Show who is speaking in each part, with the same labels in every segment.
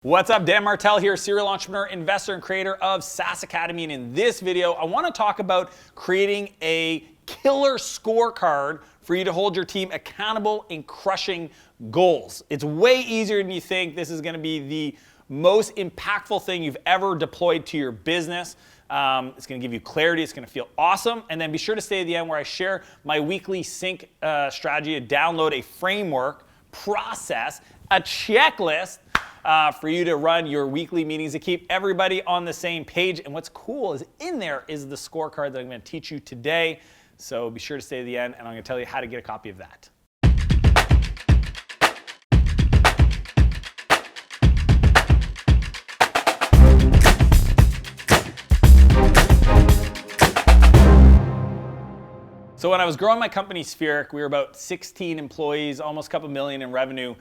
Speaker 1: What's up, Dan Martell here, serial entrepreneur, investor, and creator of SaaS Academy. And in this video, I want to talk about creating a killer scorecard for you to hold your team accountable in crushing goals. It's way easier than you think. This is going to be the most impactful thing you've ever deployed to your business. It's going to give you clarity. It's going to feel awesome. And then be sure to stay at the end where I share my weekly sync strategy to download a framework, process, a checklist for you to run your weekly meetings to keep everybody on the same page. And what's cool is in there is the scorecard that I'm going to teach you today. So be sure to stay to the end, and I'm going to tell you how to get a copy of that. So when I was growing my company, Spheric, we were about 16 employees, almost a couple million in revenue.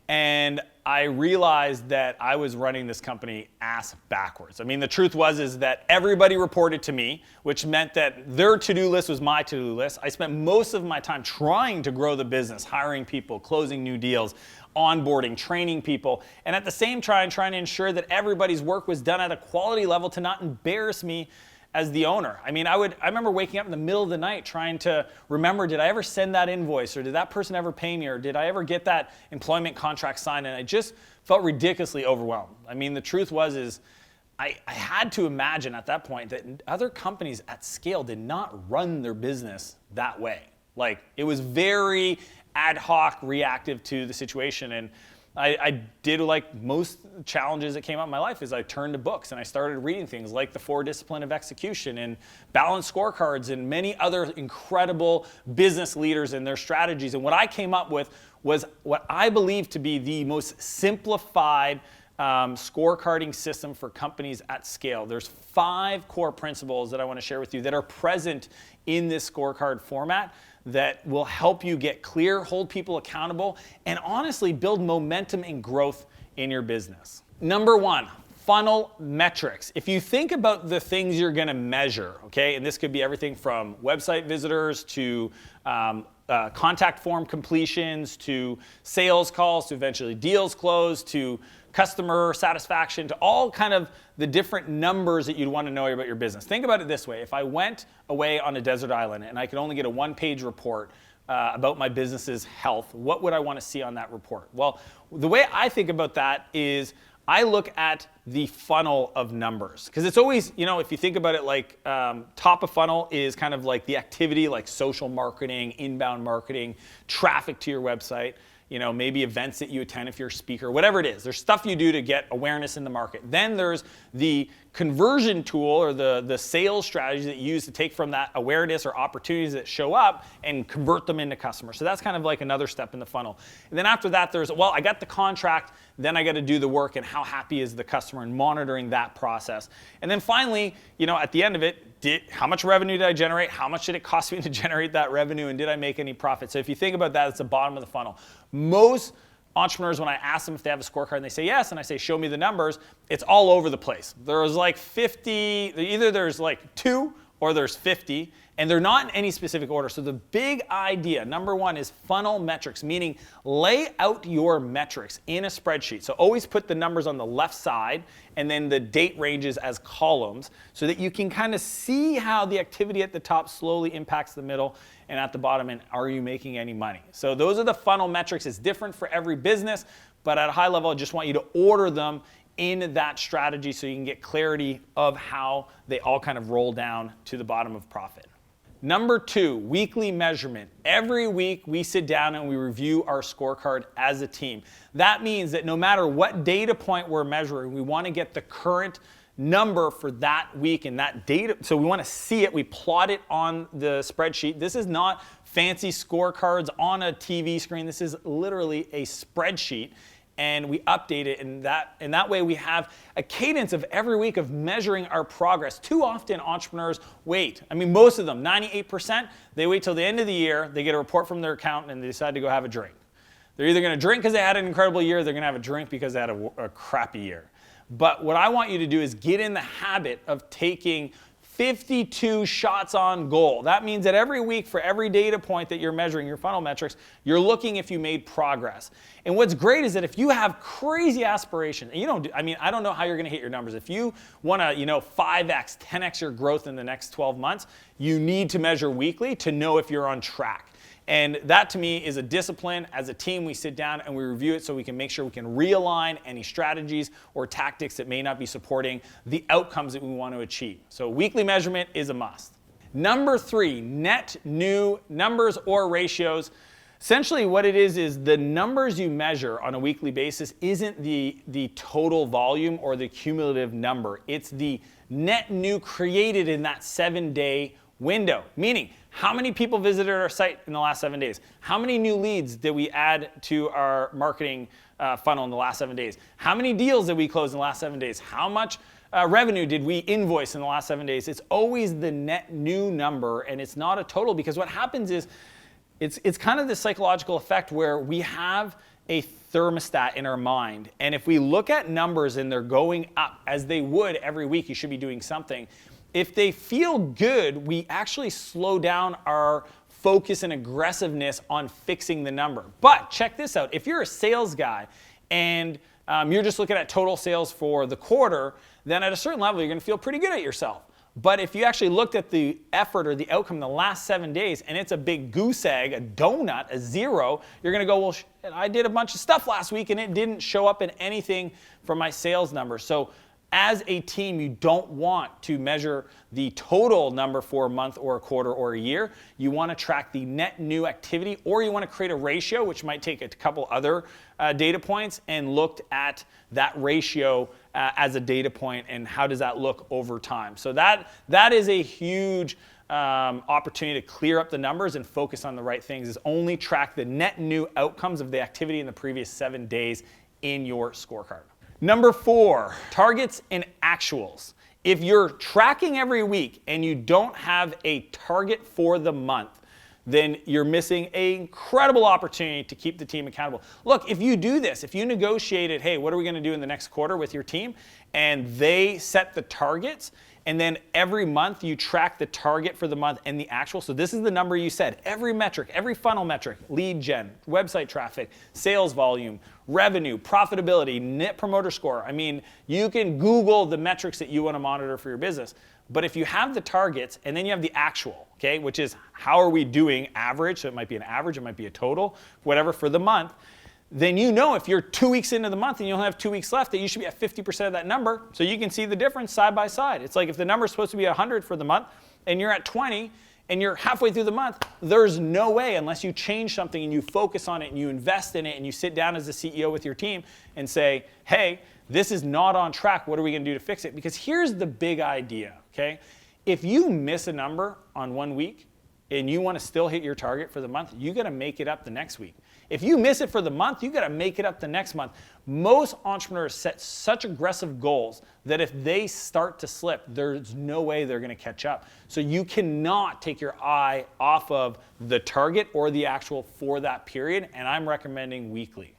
Speaker 1: And I realized that I was running this company ass backwards. I mean, the truth is that everybody reported to me, which meant that their to-do list was my to-do list. I spent most of my time trying to grow the business, hiring people, closing new deals, onboarding, training people, and at the same time trying to ensure that everybody's work was done at a quality level to not embarrass me as the owner. I mean, I remember waking up in the middle of the night trying to remember, did I ever send that invoice, or did that person ever pay me, or did I ever get that employment contract signed? And I just felt ridiculously overwhelmed. I mean, the truth is I had to imagine at that point that other companies at scale did not run their business that way. Like, it was very ad hoc, reactive to the situation. And I did like most challenges that came up in my life is I turned to books and I started reading things like The 4 Discipline of Execution and Balanced Scorecards and many other incredible business leaders and their strategies. And what I came up with was what I believe to be the most simplified scorecarding system for companies at scale. There's 5 core principles that I want to share with you that are present in this scorecard format that will help you get clear, hold people accountable, and honestly build momentum and growth in your business. Number 1, funnel metrics. If you think about the things you're going to measure, okay, and this could be everything from website visitors to contact form completions to sales calls to eventually deals closed to customer satisfaction to all kind of the different numbers that you'd want to know about your business. Think about it this way. If I went away on a desert island and I could only get a 1-page report about my business's health, what would I want to see on that report? Well, the way I think about that is I look at the funnel of numbers, because it's always, you know, if you think about it, like top of funnel is kind of like the activity, like social marketing, inbound marketing, traffic to your website, you know, maybe events that you attend if you're a speaker, whatever it is. There's stuff you do to get awareness in the market. Then there's the conversion tool or the sales strategy that you use to take from that awareness or opportunities that show up and convert them into customers. So that's kind of like another step in the funnel. And then after that, there's, well, I got the contract, then I got to do the work, and how happy is the customer, and monitoring that process. And then finally, you know, at the end of it, how much revenue did I generate? How much did it cost me to generate that revenue? And did I make any profit? So if you think about that, it's the bottom of the funnel. Most entrepreneurs, when I ask them if they have a scorecard and they say yes, and I say, show me the numbers, it's all over the place. There's like 50, either there's like 2 or there's 50, and they're not in any specific order. So the big idea, number 1, is funnel metrics, meaning lay out your metrics in a spreadsheet. So always put the numbers on the left side and then the date ranges as columns so that you can kind of see how the activity at the top slowly impacts the middle and at the bottom, and are you making any money? So those are the funnel metrics. It's different for every business, but at a high level, I just want you to order them in that strategy so you can get clarity of how they all kind of roll down to the bottom of profit. Number 2, weekly measurement. Every week we sit down and we review our scorecard as a team. That means that no matter what data point we're measuring, we want to get the current number for that week and that data. So we want to see it. We plot it on the spreadsheet. This is not fancy scorecards on a TV screen. This is literally a spreadsheet. And we update it, and that way we have a cadence of every week of measuring our progress. Too often entrepreneurs wait. I mean, most of them, 98%, they wait till the end of the year, they get a report from their accountant, and they decide to go have a drink. They're either going to drink because they had an incredible year, or they're going to have a drink because they had a crappy year. But what I want you to do is get in the habit of taking 52 shots on goal. That means that every week for every data point that you're measuring, your funnel metrics, you're looking if you made progress. And what's great is that if you have crazy aspirations, and I don't know how you're going to hit your numbers. If you want to, 5x, 10x your growth in the next 12 months, you need to measure weekly to know if you're on track. And that to me is a discipline. As a team, we sit down and we review it so we can make sure we can realign any strategies or tactics that may not be supporting the outcomes that we want to achieve. So weekly measurement is a must. Number 3, net new numbers or ratios. Essentially what it is the numbers you measure on a weekly basis isn't the total volume or the cumulative number. It's the net new created in that 7-day window, meaning how many people visited our site in the last 7 days? How many new leads did we add to our marketing funnel in the last 7 days? How many deals did we close in the last 7 days? How much revenue did we invoice in the last 7 days? It's always the net new number, and it's not a total, because what happens is it's kind of this psychological effect where we have a thermostat in our mind, and if we look at numbers and they're going up as they would every week, you should be doing something. If they feel good, we actually slow down our focus and aggressiveness on fixing the number. But check this out. If you're a sales guy and you're just looking at total sales for the quarter, then at a certain level, you're going to feel pretty good at yourself. But if you actually looked at the effort or the outcome in the last 7 days and it's a big goose egg, a donut, a 0, you're going to go, well, I did a bunch of stuff last week and it didn't show up in anything from my sales numbers. So as a team, you don't want to measure the total number for a month or a quarter or a year. You want to track the net new activity, or you want to create a ratio, which might take a couple other data points, and looked at that ratio as a data point and how does that look over time. So that is a huge opportunity to clear up the numbers and focus on the right things, is only track the net new outcomes of the activity in the previous 7 days in your scorecard. Number 4, targets and actuals. If you're tracking every week and you don't have a target for the month, then you're missing an incredible opportunity to keep the team accountable. Look, if you do this, if you negotiated, hey, what are we going to do in the next quarter with your team, and they set the targets, and then every month you track the target for the month and the actual. So this is the number you said. Every metric, every funnel metric, lead gen, website traffic, sales volume, revenue, profitability, net promoter score. I mean, you can Google the metrics that you want to monitor for your business. But if you have the targets and then you have the actual, okay, which is how are we doing average, so it might be an average, it might be a total, whatever for the month, then you know if you're 2 weeks into the month and you only have 2 weeks left, that you should be at 50% of that number, so you can see the difference side by side. It's like if the number is supposed to be 100 for the month and you're at 20 and you're halfway through the month, there's no way, unless you change something and you focus on it and you invest in it and you sit down as the CEO with your team and say, hey, this is not on track, what are we going to do to fix it? Because here's the big idea, okay? If you miss a number on 1 week and you want to still hit your target for the month, you got to make it up the next week. If you miss it for the month, you got to make it up the next month. Most entrepreneurs set such aggressive goals that if they start to slip, there's no way they're going to catch up. So you cannot take your eye off of the target or the actual for that period, and I'm recommending weekly.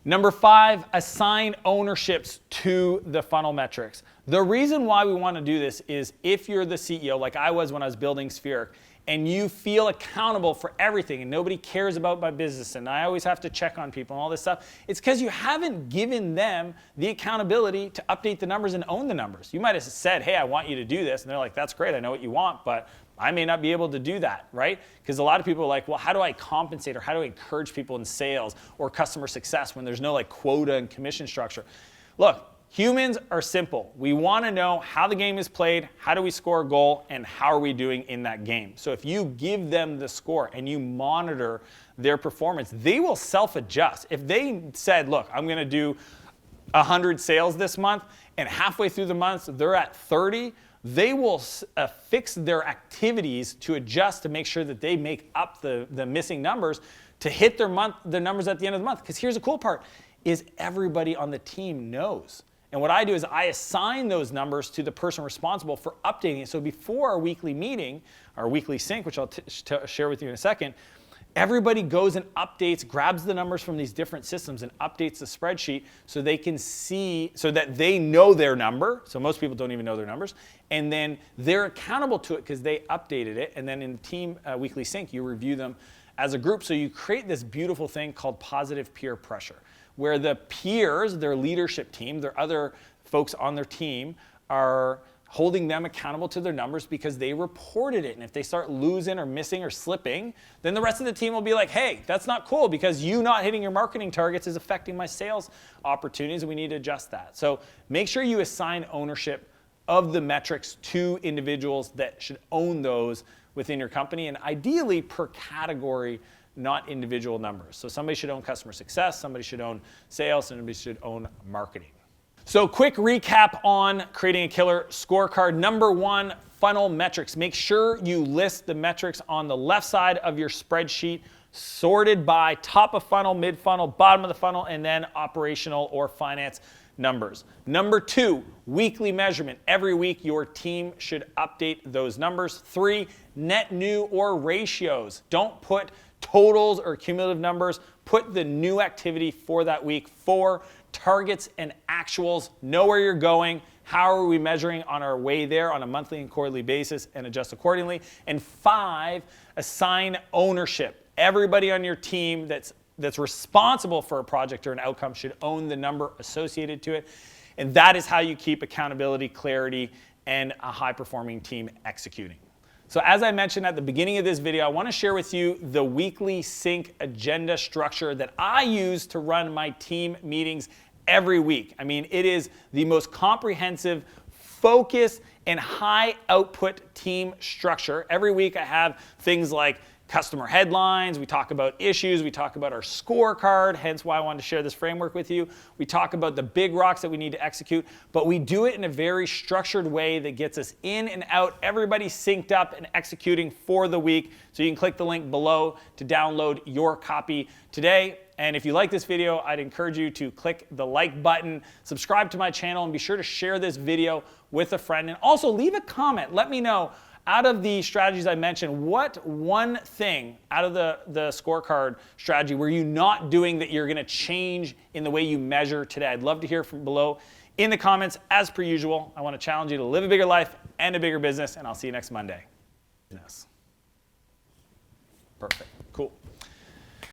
Speaker 1: Number 5, assign ownerships to the funnel metrics. The reason why we want to do this is if you're the CEO, like I was when I was building Spheric, and you feel accountable for everything and nobody cares about my business and I always have to check on people and all this stuff, it's because you haven't given them the accountability to update the numbers and own the numbers. You might have said, hey, I want you to do this, and they're like, that's great, I know what you want, but I may not be able to do that, right? Because a lot of people are like, well, how do I compensate or how do I encourage people in sales or customer success when there's no like quota and commission structure? Look, humans are simple. We want to know how the game is played, how do we score a goal, and how are we doing in that game. So if you give them the score and you monitor their performance, they will self-adjust. If they said, look, I'm going to do 100 sales this month, and halfway through the month they're at 30, they will fix their activities to adjust to make sure that they make up the missing numbers to hit their numbers at the end of the month. Because here's the cool part, is everybody on the team knows. And what I do is I assign those numbers to the person responsible for updating it. So before our weekly meeting, our weekly sync, which I'll share with you in a second, everybody goes and updates, grabs the numbers from these different systems and updates the spreadsheet so they can see, so that they know their number. So most people don't even know their numbers. And then they're accountable to it because they updated it. And then in the team weekly sync, you review them as a group. So you create this beautiful thing called positive peer pressure, where the peers, their leadership team, their other folks on their team are holding them accountable to their numbers because they reported it. And if they start losing or missing or slipping, then the rest of the team will be like, hey, that's not cool because you not hitting your marketing targets is affecting my sales opportunities and we need to adjust that. So make sure you assign ownership of the metrics to individuals that should own those within your company, and ideally per category, not individual numbers. So somebody should own customer success, somebody should own sales, somebody should own marketing. So quick recap on creating a killer scorecard. Number one, funnel metrics. Make sure you list the metrics on the left side of your spreadsheet, sorted by top of funnel, mid funnel, bottom of the funnel, and then operational or finance numbers. Number two, weekly measurement. Every week your team should update those numbers. Three, net new or ratios. Don't put totals or cumulative numbers. Put the new activity for that week. Four, targets and actuals. Know where you're going. How are we measuring on our way there on a monthly and quarterly basis and adjust accordingly. And five, assign ownership. Everybody on your team that's responsible for a project or an outcome should own the number associated to it. And that is how you keep accountability, clarity, and a high-performing team executing. So as I mentioned at the beginning of this video, I want to share with you the weekly sync agenda structure that I use to run my team meetings every week. I mean, it is the most comprehensive, focused, and high output team structure. Every week I have things like customer headlines, we talk about issues, we talk about our scorecard, hence why I wanted to share this framework with you. We talk about the big rocks that we need to execute, but we do it in a very structured way that gets us in and out, everybody synced up and executing for the week. So you can click the link below to download your copy today. And if you like this video, I'd encourage you to click the like button, subscribe to my channel, and be sure to share this video with a friend. And also leave a comment. Let me know, out of the strategies I mentioned, what one thing out of the scorecard strategy were you not doing that you're going to change in the way you measure today? I'd love to hear from below in the comments. As per usual, I want to challenge you to live a bigger life and a bigger business, and I'll see you next Monday. Perfect.